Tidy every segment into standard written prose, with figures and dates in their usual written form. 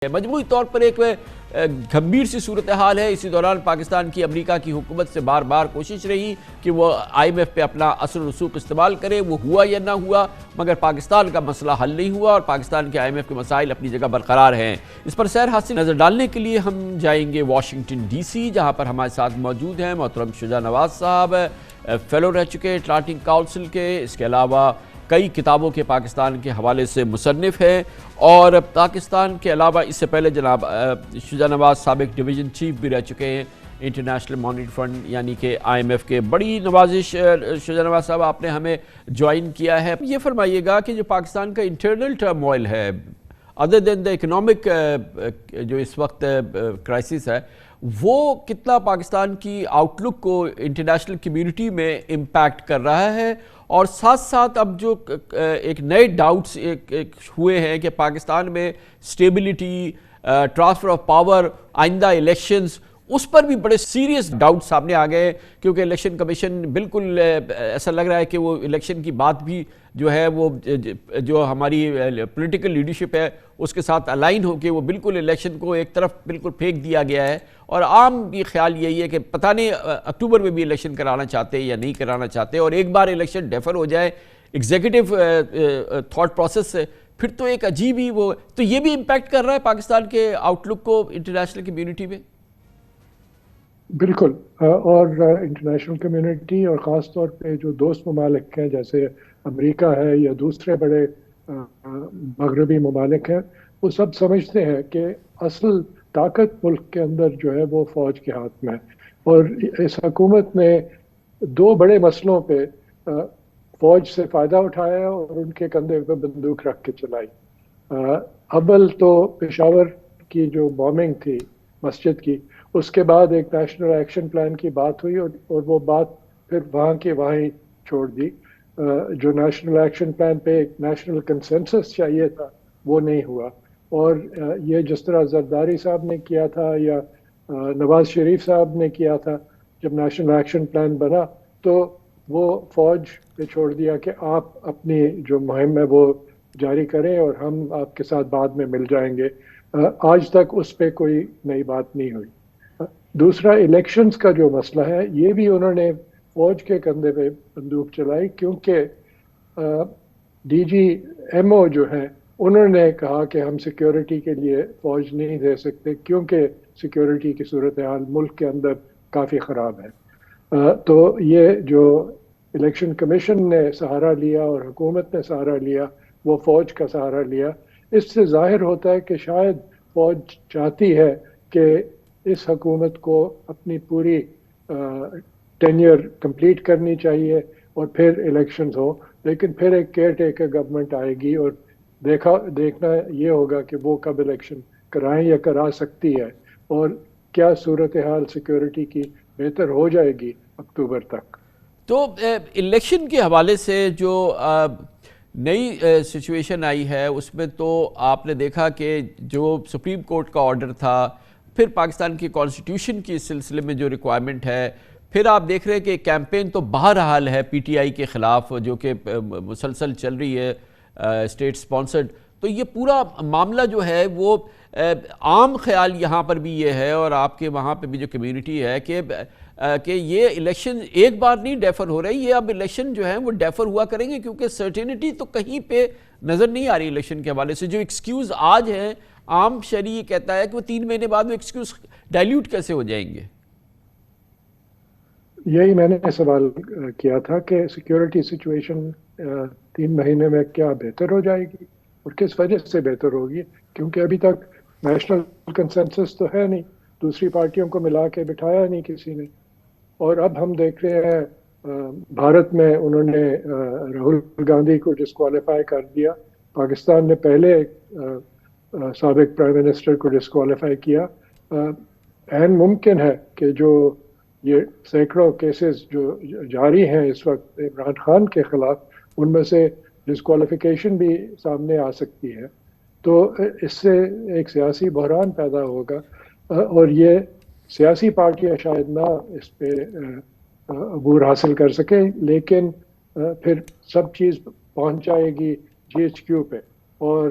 مجموعی طور پر ایک گھمبیر سی صورتحال ہے۔ اسی دوران پاکستان کی امریکہ کی حکومت سے بار بار کوشش رہی کہ وہ آئی ایم ایف پہ اپنا اثر و رسوخ استعمال کرے، وہ ہوا یا نہ ہوا، مگر پاکستان کا مسئلہ حل نہیں ہوا اور پاکستان کے آئی ایم ایف کے مسائل اپنی جگہ برقرار ہیں۔ اس پر سیر حاصل نظر ڈالنے کے لیے ہم جائیں گے واشنگٹن ڈی سی، جہاں پر ہمارے ساتھ موجود ہیں محترم شجاع نواز صاحب، فیلو رہ چکے اٹلانٹک کاؤنسل کے، اس کے علاوہ کئی کتابوں کے پاکستان کے حوالے سے مصنف ہیں، اور پاکستان کے علاوہ اس سے پہلے جناب شجاع نواز سابق ڈویژن چیف بھی رہ چکے ہیں انٹرنیشنل مانیٹری فنڈ یعنی کہ آئی ایم ایف کے۔ بڑی نوازش شجاع نواز صاحب آپ نے ہمیں جوائن کیا ہے۔ یہ فرمائیے گا کہ جو پاکستان کا انٹرنل ٹرموائل ہے، ادر دین دا اکنامک جو اس وقت کرائسس ہے، وہ کتنا پاکستان کی آؤٹ لک کو انٹرنیشنل کمیونٹی میں امپیکٹ کر رہا ہے، اور ساتھ ساتھ اب جو ایک نئے ڈاؤٹس ہوئے ہیں کہ پاکستان میں سٹیبلٹی، ٹرانسفر آف پاور، آئندہ الیکشنز، اس پر بھی بڑے سیریس ڈاؤٹ سامنے آ گئے، کیونکہ الیکشن کمیشن بالکل ایسا لگ رہا ہے کہ وہ الیکشن کی بات بھی جو ہے وہ جو ہماری پولیٹیکل لیڈرشپ ہے اس کے ساتھ الائن ہو کے وہ بالکل الیکشن کو ایک طرف بالکل پھینک دیا گیا ہے، اور عام یہ خیال یہی ہے کہ پتہ نہیں اکتوبر میں بھی الیکشن کرانا چاہتے یا نہیں کرانا چاہتے، اور ایک بار الیکشن ڈیفر ہو جائے ایگزیکٹو تھاٹ پروسیس سے پھر تو ایک عجیب ہی وہ، تو یہ بھی امپیکٹ کر رہا ہے پاکستان کے آؤٹ لک کو انٹرنیشنل کمیونٹی میں۔ بالکل، اور انٹرنیشنل کمیونٹی اور خاص طور پہ جو دوست ممالک ہیں جیسے امریکہ ہے یا دوسرے بڑے مغربی ممالک ہیں، وہ سب سمجھتے ہیں کہ اصل طاقت ملک کے اندر جو ہے وہ فوج کے ہاتھ میں ہے، اور اس حکومت نے دو بڑے مسئلوں پہ فوج سے فائدہ اٹھایا اور ان کے کندھے پہ بندوق رکھ کے چلائی۔ اول تو پشاور کی جو بامنگ تھی مسجد کی، اس کے بعد ایک نیشنل ایکشن پلان کی بات ہوئی، اور وہ بات پھر وہاں کی وہیں چھوڑ دی۔ جو نیشنل ایکشن پلان پہ ایک نیشنل کنسنسس چاہیے تھا وہ نہیں ہوا، اور یہ جس طرح زرداری صاحب نے کیا تھا یا نواز شریف صاحب نے کیا تھا، جب نیشنل ایکشن پلان بنا تو وہ فوج پہ چھوڑ دیا کہ آپ اپنی جو مہم ہے وہ جاری کریں اور ہم آپ کے ساتھ بعد میں مل جائیں گے۔ آج تک اس پہ کوئی نئی بات نہیں ہوئی۔ دوسرا الیکشنز کا جو مسئلہ ہے، یہ بھی انہوں نے فوج کے کندھے پہ بندوق چلائی، کیونکہ ڈی جی ایم او جو ہیں انہوں نے کہا کہ ہم سیکیورٹی کے لیے فوج نہیں دے سکتے کیونکہ سیکیورٹی کی صورتحال ملک کے اندر کافی خراب ہے۔ تو یہ جو الیکشن کمیشن نے سہارا لیا اور حکومت نے سہارا لیا، وہ فوج کا سہارا لیا۔ اس سے ظاہر ہوتا ہے کہ شاید فوج چاہتی ہے کہ اس حکومت کو اپنی پوری ٹینیئر کمپلیٹ کرنی چاہیے اور پھر الیکشنز ہو، لیکن پھر ایک کیئر ٹیکر گورنمنٹ آئے گی اور دیکھنا یہ ہوگا کہ وہ کب الیکشن کرائیں یا کرا سکتی ہے، اور کیا صورتحال سیکیورٹی کی بہتر ہو جائے گی اکتوبر تک۔ تو الیکشن کے حوالے سے جو نئی سچویشن آئی ہے اس میں تو آپ نے دیکھا کہ جو سپریم کورٹ کا آرڈر تھا، پھر پاکستان کی کانسٹیٹیوشن کی سلسلے میں جو ریکوائرمنٹ ہے، پھر آپ دیکھ رہے ہیں کہ کیمپین تو بہرحال ہے پی ٹی آئی کے خلاف جو کہ مسلسل چل رہی ہے اسٹیٹ سپانسرڈ۔ تو یہ پورا معاملہ جو ہے وہ عام خیال یہاں پر بھی یہ ہے، اور آپ کے وہاں پہ بھی جو کمیونٹی ہے، کہ یہ الیکشن ایک بار نہیں ڈیفر ہو رہے، یہ اب الیکشن جو ہیں وہ ڈیفر ہوا کریں گے، کیونکہ سرٹینٹی تو کہیں پہ نظر نہیں آ رہی الیکشن کے حوالے سے۔ جو ایکسکیوز آج ہیں، عام شہری یہ کہتا ہے کہ وہ 3 مہینے بعد وہ ایکسکیوز ڈائلیوٹ کیسے ہو جائیں گے؟ یہی میں نے سوال کیا تھا کہ سیکیورٹی سچویشن 3 مہینے میں کیا بہتر ہو جائے گی، اور کس وجہ سے بہتر ہوگی، کیونکہ ابھی تک نیشنل کنسنسس تو ہے نہیں، دوسری پارٹیوں کو ملا کے بٹھایا نہیں کسی نے، اور اب ہم دیکھ رہے ہیں بھارت میں انہوں نے راہل گاندھی کو ڈسکوالیفائی کر دیا، پاکستان نے پہلے سابق پرائم منسٹر کو ڈسکوالیفائی کیا۔ عین ممکن ہے کہ جو یہ سینکڑوں کیسز جو جاری ہیں اس وقت عمران خان کے خلاف، ان میں سے ڈسکوالیفیکیشن بھی سامنے آ سکتی ہے، تو اس سے ایک سیاسی بحران پیدا ہوگا، اور یہ سیاسی پارٹیاں شاید نہ اس پہ عبور حاصل کر سکیں، لیکن پھر سب چیز پہنچ جائے گی جی ایچ کیو پہ، اور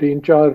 3-4